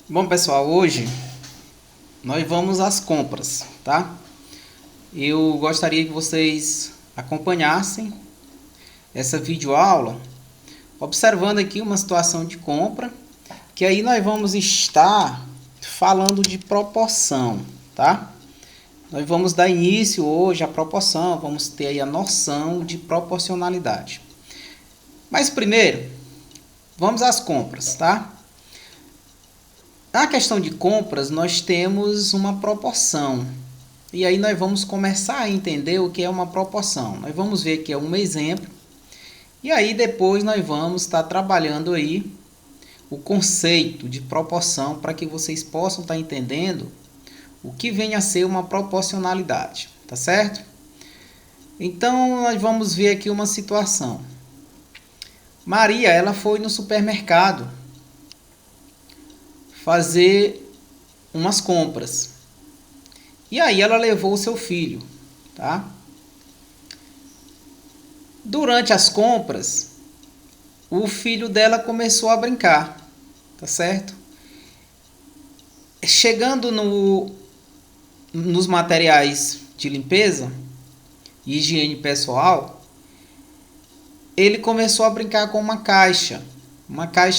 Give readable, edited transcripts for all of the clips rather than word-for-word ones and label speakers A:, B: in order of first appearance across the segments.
A: Bom, pessoal, hoje nós vamos às compras, tá? Eu gostaria que vocês acompanhassem essa videoaula, observando aqui uma situação de compra, que aí nós vamos estar falando de proporção, tá? Nós vamos dar início hoje à proporção, vamos ter aí a noção de proporcionalidade. Mas primeiro, vamos às compras, tá? Na questão de compras, nós temos uma proporção. E aí nós vamos começar a entender o que é uma proporção. Nós vamos ver que é um exemplo. E aí depois nós vamos estar trabalhando aí o conceito de proporção para que vocês possam estar entendendo o que vem a ser uma proporcionalidade, tá certo? Então nós vamos ver aqui uma situação. Maria, ela foi no supermercado fazer umas compras. E aí ela levou o seu filho, tá? Durante as compras, o filho dela começou a brincar, tá certo? Chegando nos materiais de limpeza e higiene pessoal, ele começou a brincar com uma caixa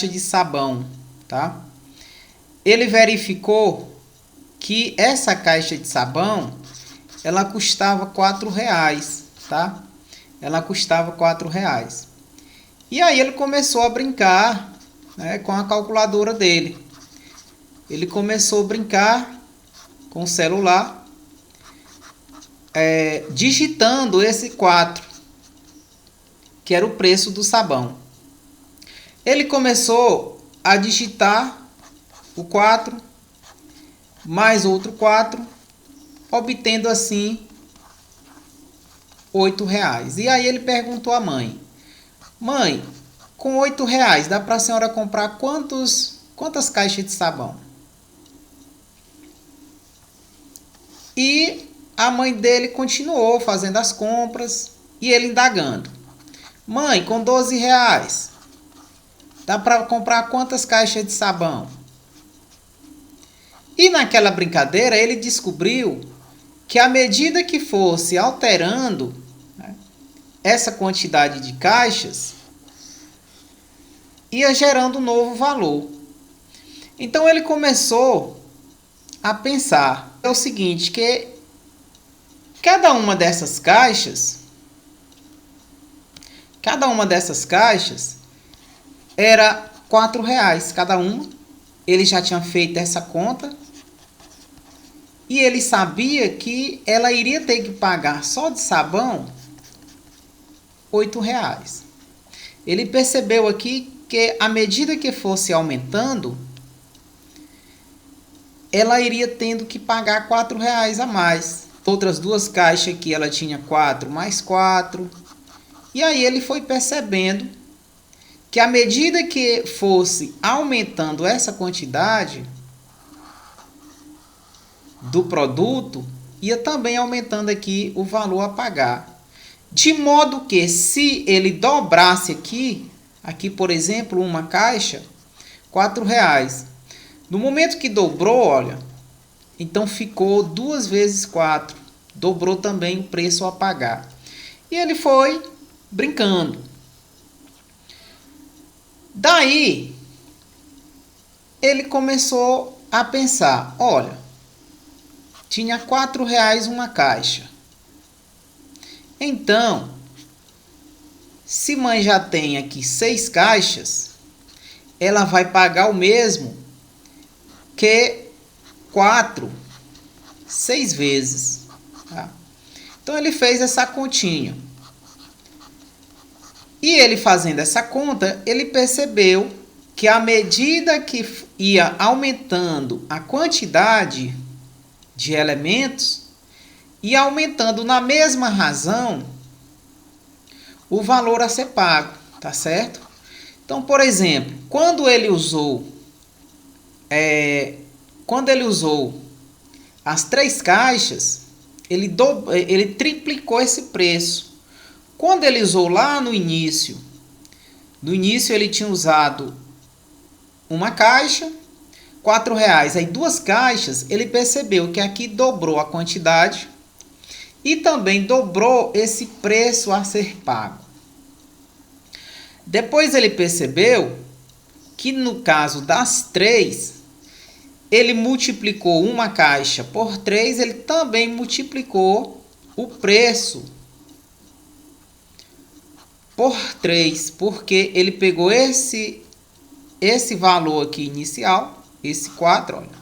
A: de sabão, tá? Ele verificou que essa caixa de sabão, ela custava R$ 4, tá? Ela custava R$ 4. E aí ele começou a brincar, né, com a calculadora dele. Ele começou a brincar com o celular, digitando esse 4, que era o preço do sabão. Ele começou a digitar o 4, mais outro 4, obtendo assim R$ 8. E aí ele perguntou à mãe: Mãe, com R$ 8 dá para a senhora comprar quantas caixas de sabão? E a mãe dele continuou fazendo as compras e ele indagando: Mãe, com R$ 12 dá para comprar quantas caixas de sabão? E naquela brincadeira ele descobriu que à medida que fosse alterando, né, essa quantidade de caixas, ia gerando um novo valor. Então ele começou a pensar o seguinte, que cada uma dessas caixas era R$ 4 cada uma. Ele já tinha feito essa conta e ele sabia que ela iria ter que pagar só de sabão R$ 8. Ele percebeu aqui que à medida que fosse aumentando, ela iria tendo que pagar R$ 4 a mais. Outras duas caixas aqui ela tinha 4 mais 4. E aí ele foi percebendo que à medida que fosse aumentando essa quantidade do produto, ia também aumentando aqui o valor a pagar. De modo que se ele dobrasse aqui por exemplo, uma caixa, R$ 4. No momento que dobrou, olha, então ficou 2 vezes 4. Dobrou também o preço a pagar. E ele foi brincando. Daí, ele começou a pensar, olha, tinha R$ 4 uma caixa. Então, se mãe já tem aqui 6 caixas, ela vai pagar o mesmo que 4, 6 vezes. Tá? Então ele fez essa continha. E ele fazendo essa conta, ele percebeu que à medida que ia aumentando a quantidade de elementos, ia aumentando na mesma razão o valor a ser pago, tá certo? Então, por exemplo, quando ele usou as 3 caixas, ele triplicou esse preço. Quando ele usou lá no início ele tinha usado uma caixa, R$ 4. Aí 2 caixas, ele percebeu que aqui dobrou a quantidade e também dobrou esse preço a ser pago. Depois ele percebeu que no caso das 3, ele multiplicou uma caixa por 3, ele também multiplicou o preço por 3, porque ele pegou esse valor aqui inicial, esse 4, olha.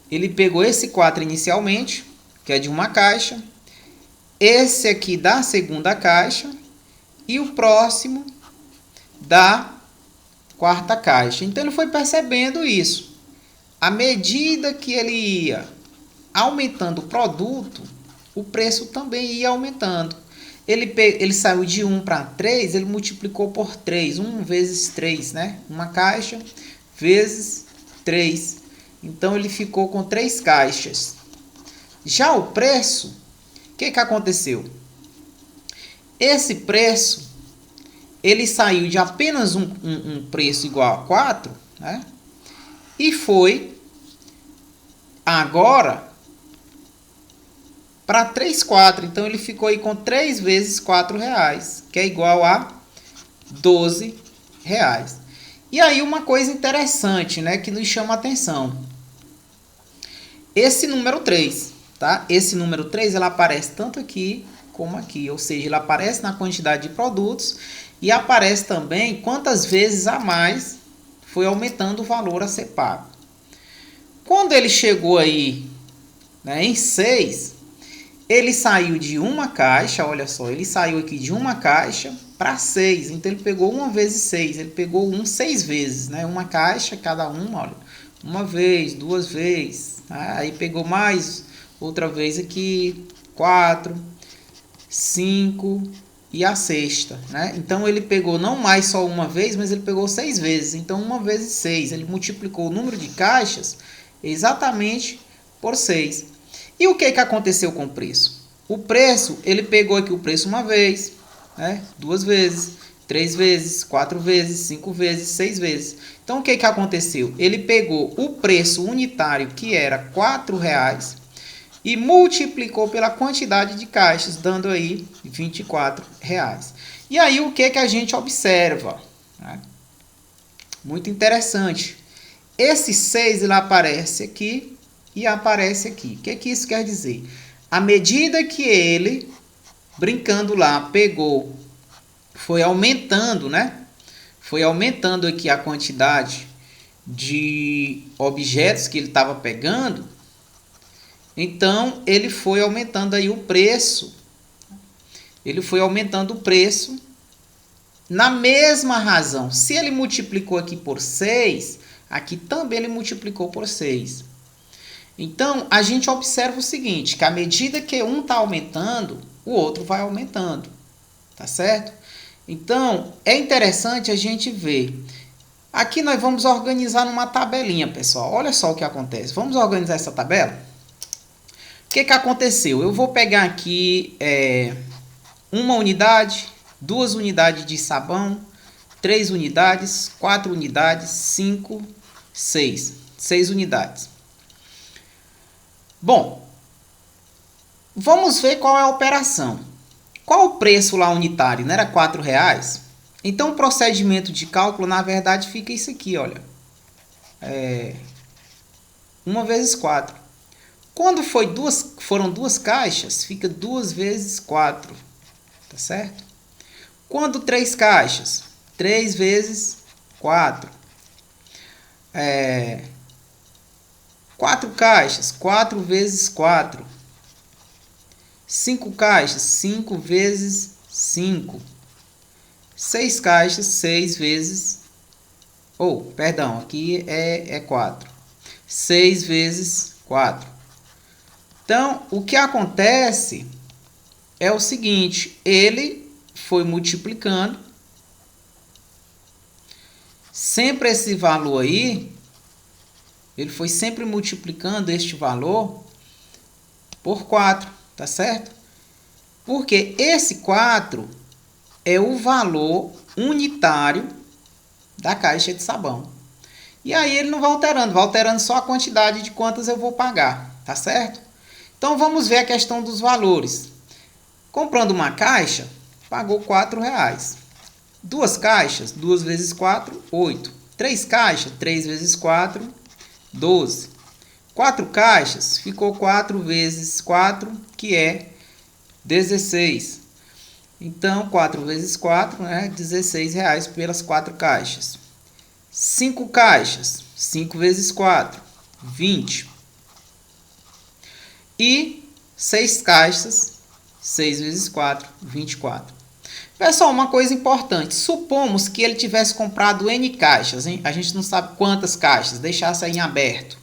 A: Ele pegou esse 4 inicialmente, que é de uma caixa, esse aqui da segunda caixa e o próximo da quarta caixa. Então ele foi percebendo isso. À medida que ele ia aumentando o produto, o preço também ia aumentando. Ele saiu de 1 para 3, ele multiplicou por 3. 1 vezes 3, né? Uma caixa vezes 3. Então ele ficou com 3 caixas. Já o preço, o que aconteceu? Esse preço, ele saiu de apenas um preço igual a 4, né? E foi agora para 3, 4. Então ele ficou aí com 3 vezes R$4, que é igual a R$12. E aí uma coisa interessante, né, que nos chama a atenção. Esse número 3, tá? Esse número 3, ela aparece tanto aqui como aqui, ou seja, ele aparece na quantidade de produtos e aparece também quantas vezes a mais foi aumentando o valor a ser pago. Quando ele chegou aí, né, em 6, ele saiu de uma caixa, olha só, ele saiu aqui de uma caixa para 6, então ele pegou 1 vezes 6, ele pegou 6 vezes, né, uma caixa cada uma, olha, uma vez, 2 vezes, aí pegou mais outra vez aqui, 4, 5 e a sexta, né? Então ele pegou não mais só uma vez, mas ele pegou 6 vezes. Então 1 vezes 6, ele multiplicou o número de caixas exatamente por 6. E o que aconteceu com o preço? O preço, ele pegou aqui o preço uma vez, né? 2 vezes, 3 vezes, 4 vezes, 5 vezes, 6 vezes. Então o que aconteceu? Ele pegou o preço unitário, que era R$4, e multiplicou pela quantidade de caixas, dando aí R$24. E aí o que a gente observa? Né? Muito interessante. Esse 6 ele aparece aqui e aparece aqui. O que isso quer dizer? À medida que ele, brincando lá, pegou, foi aumentando, né? Foi aumentando aqui a quantidade de objetos que ele estava pegando. Então, ele foi aumentando aí o preço. Ele foi aumentando o preço na mesma razão. Se ele multiplicou aqui por 6, aqui também ele multiplicou por 6. Então, a gente observa o seguinte, que à medida que um está aumentando, o outro vai aumentando. Tá certo? Então, é interessante a gente ver. Aqui nós vamos organizar numa tabelinha, pessoal. Olha só o que acontece. Vamos organizar essa tabela? O que aconteceu? Eu vou pegar aqui uma unidade, 2 unidades de sabão, 3 unidades, 4 unidades, 5, 6. 6 unidades. Bom, vamos ver qual é a operação. Qual o preço lá unitário? Não era R$4? Então o procedimento de cálculo, na verdade, fica isso aqui, olha. 1 vezes 4. Quando foram 2 caixas, fica 2 vezes 4, tá certo? Quando 3 caixas, 3 vezes 4. 4 caixas, 4 vezes 4. 5 caixas, 5 vezes 5. 6 caixas, 6 vezes... perdão, aqui é 4. 6 vezes 4. Então, o que acontece é o seguinte, ele foi multiplicando, sempre esse valor aí, ele foi sempre multiplicando este valor por 4, tá certo? Porque esse 4 é o valor unitário da caixa de sabão. E aí ele não vai alterando só a quantidade de quantas eu vou pagar, tá certo? Então vamos ver a questão dos valores. Comprando uma caixa, pagou R$4. Duas caixas, 2 vezes 4, 8. Três caixas, 3 vezes 4, 12. Quatro caixas, ficou 4 vezes 4, que é 16. Então, 4 vezes 4, né, R$16 pelas 4 caixas. 5 caixas, 5 vezes 4, 20. E 6 caixas, 6 vezes 4, 24. Pessoal, uma coisa importante. Supomos que ele tivesse comprado N caixas, hein? A gente não sabe quantas caixas, deixasse aí em aberto.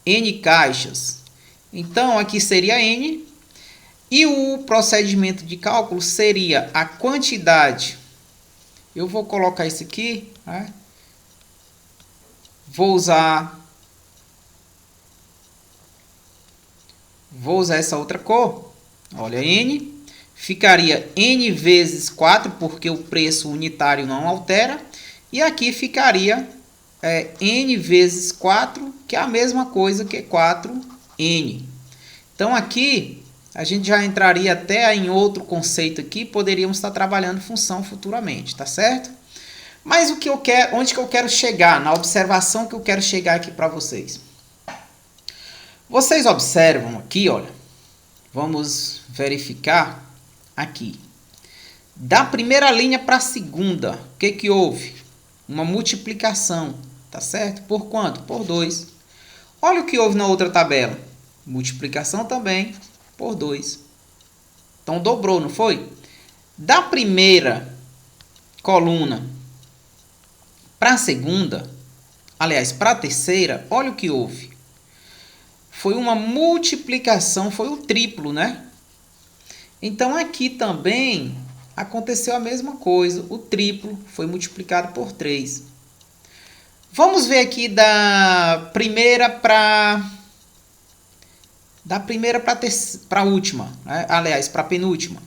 A: N caixas. Então, aqui seria N. E o procedimento de cálculo seria a quantidade. Eu vou colocar isso aqui, né? Vou usar essa outra cor. Olha, N. Ficaria N vezes 4, porque o preço unitário não altera. E aqui ficaria N vezes 4, que é a mesma coisa que 4N. Então, aqui, a gente já entraria até em outro conceito aqui. Poderíamos estar trabalhando função futuramente, tá certo? Mas o que eu quero, onde que eu quero chegar? Na observação que eu quero chegar aqui para vocês. Vocês observam aqui, olha. Vamos verificar aqui. Da primeira linha para a segunda, o que que houve? Uma multiplicação, tá certo? Por quanto? Por 2. Olha o que houve na outra tabela. Multiplicação também por 2. Então, dobrou, não foi? Da primeira coluna para a segunda, aliás, para a terceira, olha o que houve. Foi uma multiplicação, foi o triplo, né? Então, aqui também aconteceu a mesma coisa. O triplo foi multiplicado por 3. Vamos ver aqui da primeira para a última, né? Aliás, para a penúltima.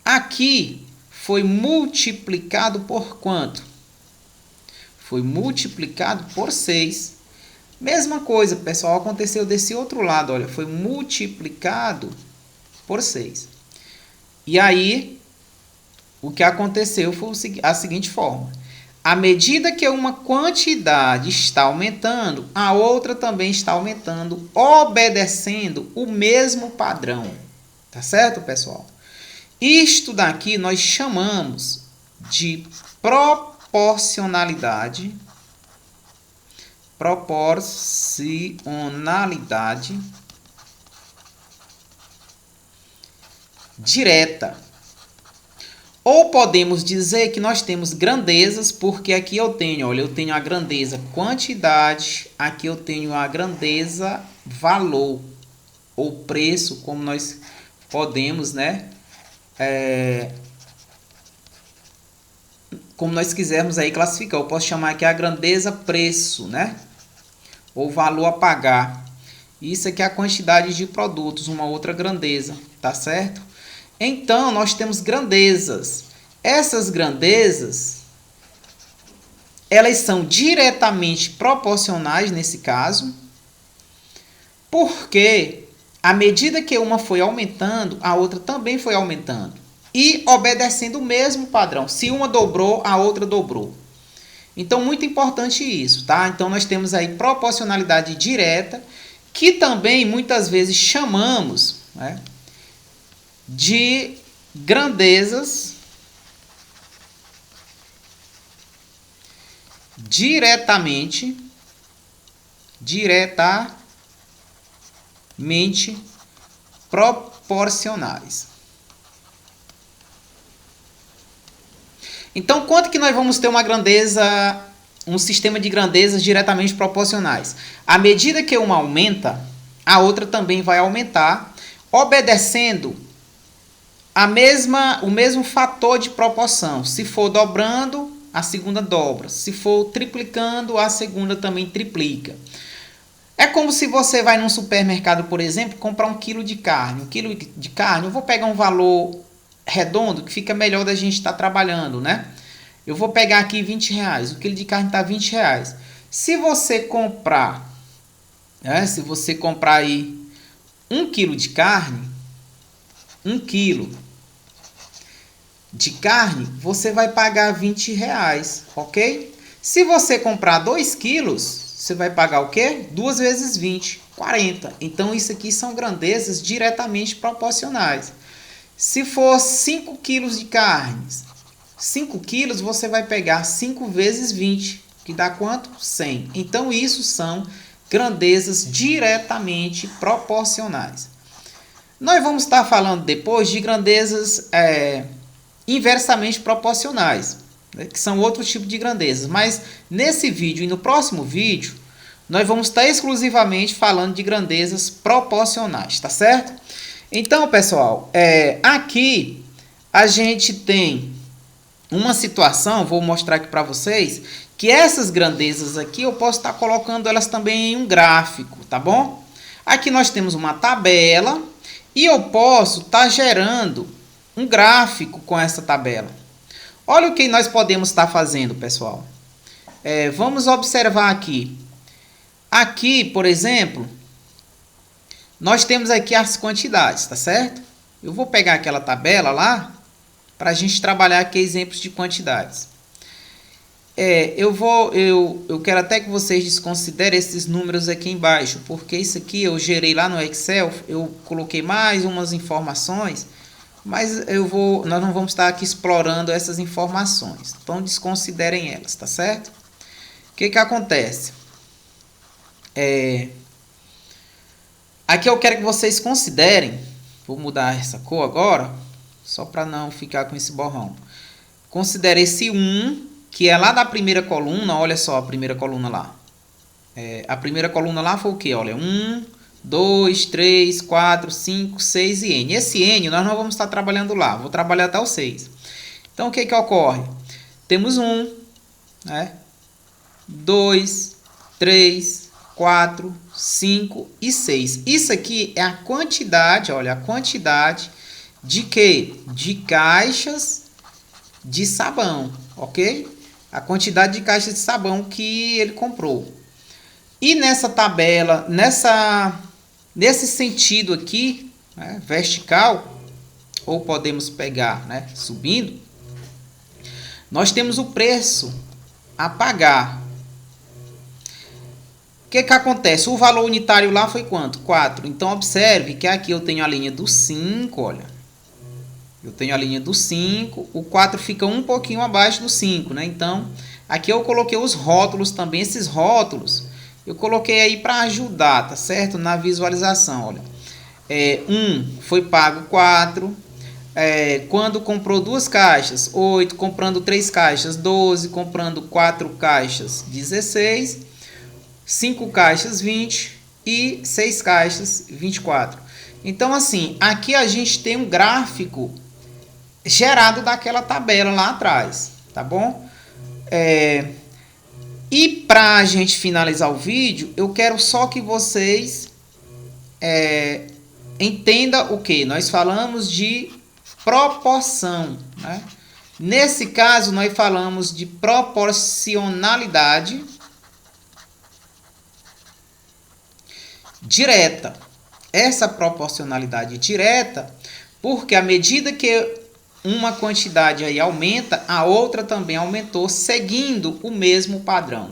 A: Aqui foi multiplicado por quanto? Foi multiplicado por 6. Mesma coisa, pessoal, aconteceu desse outro lado, olha, foi multiplicado por 6. E aí, o que aconteceu foi a seguinte forma. À medida que uma quantidade está aumentando, a outra também está aumentando, obedecendo o mesmo padrão. Tá certo, pessoal? Isto daqui nós chamamos de proporcionalidade. Proporcionalidade direta. Ou podemos dizer que nós temos grandezas, porque aqui eu tenho, olha, eu tenho a grandeza quantidade, aqui eu tenho a grandeza valor, ou preço, como nós podemos, né? Como nós quisermos aí classificar. Eu posso chamar aqui a grandeza preço, né? Ou valor a pagar. Isso aqui é a quantidade de produtos, uma outra grandeza, tá certo? Então, nós temos grandezas. Essas grandezas, elas são diretamente proporcionais nesse caso, porque à medida que uma foi aumentando, a outra também foi aumentando. E obedecendo o mesmo padrão. Se uma dobrou, a outra dobrou. Então, muito importante isso, tá? Então, nós temos aí proporcionalidade direta, que também muitas vezes chamamos, né, de grandezas diretamente proporcionais. Então, quanto que nós vamos ter uma grandeza, um sistema de grandezas diretamente proporcionais? À medida que uma aumenta, a outra também vai aumentar, obedecendo o mesmo fator de proporção. Se for dobrando, a segunda dobra. Se for triplicando, a segunda também triplica. É como se você vai num supermercado, por exemplo, comprar 1 quilo de carne. 1 quilo de carne, eu vou pegar um valor redondo, que fica melhor da gente estar trabalhando, né? Eu vou pegar aqui R$20. O quilo de carne está R$20. Se você comprar, se você comprar aí 1 quilo de carne, 1 quilo de carne, você vai pagar R$ 20, ok? Se você comprar 2 quilos, você vai pagar o quê? 2 vezes 20, 40. Então, isso aqui são grandezas diretamente proporcionais. Se for 5 quilos de carne, 5 quilos, você vai pegar 5 vezes 20, que dá quanto? 100. Então, isso são grandezas diretamente proporcionais. Nós vamos estar falando depois de grandezas inversamente proporcionais, né, que são outro tipo de grandezas. Mas nesse vídeo e no próximo vídeo, nós vamos estar exclusivamente falando de grandezas proporcionais, tá certo? Então, pessoal, aqui a gente tem uma situação, vou mostrar aqui para vocês, que essas grandezas aqui eu posso estar colocando elas também em um gráfico, tá bom? Aqui nós temos uma tabela e eu posso estar gerando um gráfico com essa tabela. Olha o que nós podemos estar fazendo, pessoal. Vamos observar aqui. Aqui, por exemplo, nós temos aqui as quantidades, tá certo? Eu vou pegar aquela tabela lá para a gente trabalhar aqui exemplos de quantidades. Eu quero até que vocês desconsiderem esses números aqui embaixo, porque isso aqui eu gerei lá no Excel, eu coloquei mais umas informações, mas nós não vamos estar aqui explorando essas informações. Então desconsiderem elas, tá certo? O que acontece? Aqui eu quero que vocês considerem, vou mudar essa cor agora, só para não ficar com esse borrão. Considere esse 1, que é lá da primeira coluna, olha só a primeira coluna lá. A primeira coluna lá foi o quê? Olha, 1, 2, 3, 4, 5, 6 e N. Esse N nós não vamos estar trabalhando lá, vou trabalhar até o 6. Então o que ocorre? Temos 1, 2, 3, 4, 5 e 6. Isso aqui é a quantidade, olha, a quantidade de quê? De caixas de sabão, ok? A quantidade de caixas de sabão que ele comprou. E nessa tabela, nesse sentido aqui, vertical, ou podemos pegar, subindo, nós temos o preço a pagar. O que acontece? O valor unitário lá foi quanto? 4. Então, observe que aqui eu tenho a linha do 5, olha. Eu tenho a linha do 5, o 4 fica um pouquinho abaixo do 5, né? Então, aqui eu coloquei os rótulos também. Esses rótulos eu coloquei aí para ajudar, tá certo? Na visualização, olha. 1 foi pago 4. Quando comprou 2 caixas, 8. Comprando 3 caixas, 12. Comprando 4 caixas, 16. 5 caixas, 20. E 6 caixas, 24. Então, assim, aqui a gente tem um gráfico gerado daquela tabela lá atrás, tá bom? E para a gente finalizar o vídeo, eu quero só que vocês entendam o que? Nós falamos de proporção, né? Nesse caso, nós falamos de proporcionalidade direta. Essa proporcionalidade direta, porque à medida que uma quantidade aí aumenta, a outra também aumentou, seguindo o mesmo padrão.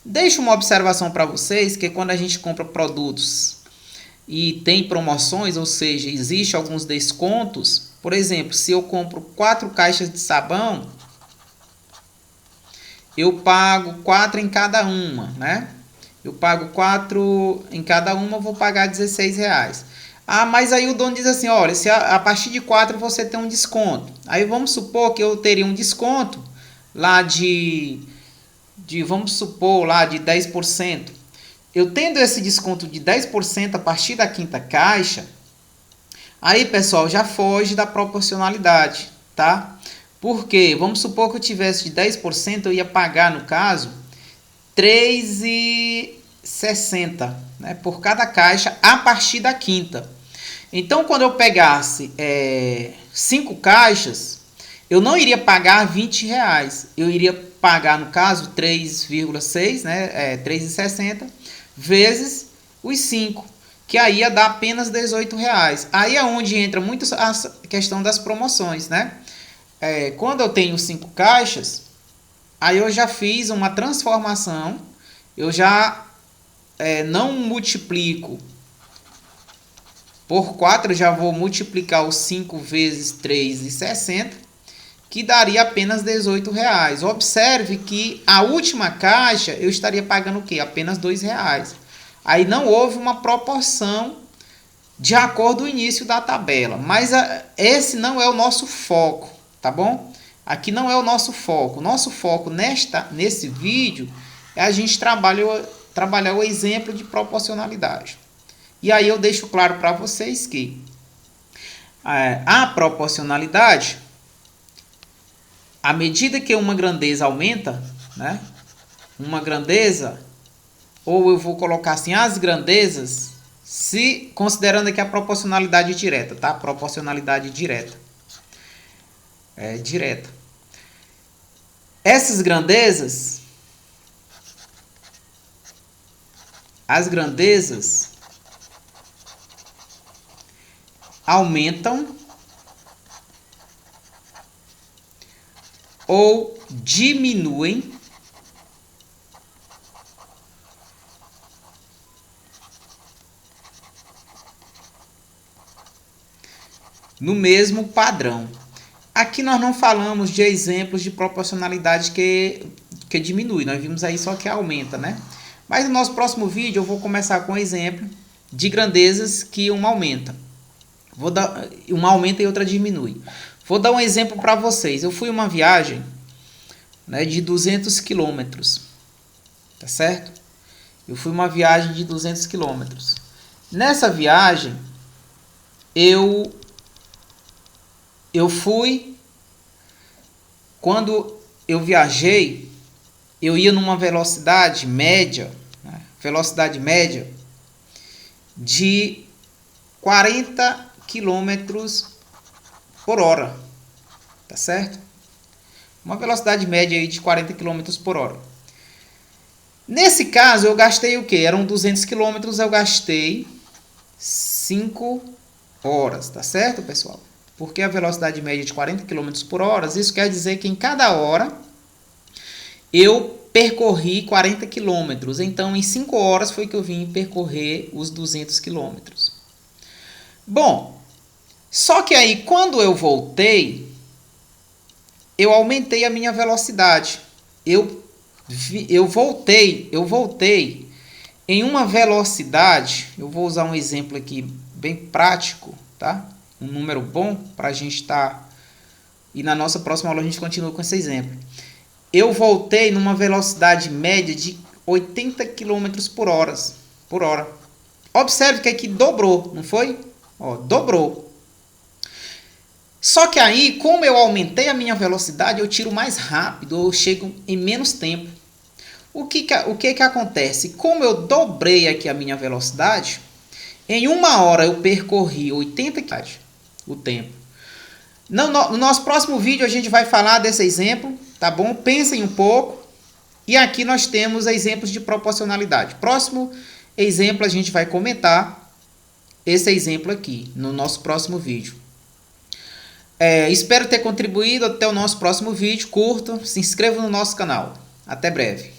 A: Deixo uma observação para vocês, que quando a gente compra produtos e tem promoções, ou seja, existe alguns descontos, por exemplo, se eu compro 4 caixas de sabão, eu pago 4 em cada uma, né? Eu pago 4 em cada uma, vou pagar R$16. Mas aí o dono diz assim, olha, se a partir de 4 você tem um desconto. Aí vamos supor que eu teria um desconto lá vamos supor, lá de 10%. Eu tendo esse desconto de 10% a partir da 5ª caixa, aí, pessoal, já foge da proporcionalidade, tá? Porque, vamos supor que eu tivesse de 10%, eu ia pagar, no caso, R$3,60, né, por cada caixa a partir da 5ª. Então, quando eu pegasse 5 caixas, eu não iria pagar R$20, eu iria pagar, no caso, 3,6, né? 3,60 vezes os 5, que aí ia dar apenas R$18. Aí é onde entra muito a questão das promoções, né? Quando eu tenho 5 caixas, aí eu já fiz uma transformação, eu já não multiplico por 4, eu já vou multiplicar os 5 vezes 3,60, que daria apenas R$18. Observe que a última caixa eu estaria pagando o quê? Apenas R$2. Aí não houve uma proporção de acordo com o início da tabela. Mas esse não é o nosso foco, tá bom? Aqui não é o nosso foco. O nosso foco nesse vídeo é a gente trabalhar o exemplo de proporcionalidade. E aí eu deixo claro para vocês que a proporcionalidade, à medida que uma grandeza aumenta, né? Uma grandeza, ou eu vou colocar assim, as grandezas, se considerando aqui a proporcionalidade direta, tá? Proporcionalidade direta. Direta. Essas grandezas, as grandezas aumentam ou diminuem no mesmo padrão. Aqui nós não falamos de exemplos de proporcionalidade que diminui, nós vimos aí só que aumenta, né? Mas no nosso próximo vídeo eu vou começar com um exemplo de grandezas que uma aumenta. Uma aumenta e outra diminui. Vou dar um exemplo para vocês. Eu fui uma viagem, né, de 200 quilômetros, tá certo? Eu fui uma viagem de 200 quilômetros. Nessa viagem, eu fui, quando eu viajei, eu ia numa velocidade média, né, de 40 quilômetros por hora, tá certo? Uma velocidade média aí de 40 quilômetros por hora. Nesse caso, eu gastei o quê? Eram 200 quilômetros, eu gastei 5 horas, tá certo, pessoal? Porque a velocidade média de 40 km por hora, isso quer dizer que em cada hora eu percorri 40 km. Então, em 5 horas foi que eu vim percorrer os 200 km. Bom, só que aí quando eu voltei, eu aumentei a minha velocidade. Eu voltei em uma velocidade, eu vou usar um exemplo aqui bem prático, tá? Um número bom para a gente estar... E na nossa próxima aula a gente continua com esse exemplo. Eu voltei numa velocidade média de 80 km por hora. Observe que aqui dobrou, não foi? Ó, dobrou. Só que aí, como eu aumentei a minha velocidade, eu tiro mais rápido, eu chego em menos tempo. O que acontece? Como eu dobrei aqui a minha velocidade, em 1 hora eu percorri 80 km, o tempo. No nosso próximo vídeo a gente vai falar desse exemplo, tá bom? Pensem um pouco. E aqui nós temos exemplos de proporcionalidade. Próximo exemplo a gente vai comentar esse exemplo aqui no nosso próximo vídeo. Espero ter contribuído. Até o nosso próximo vídeo. Curtam, se inscrevam no nosso canal. Até breve.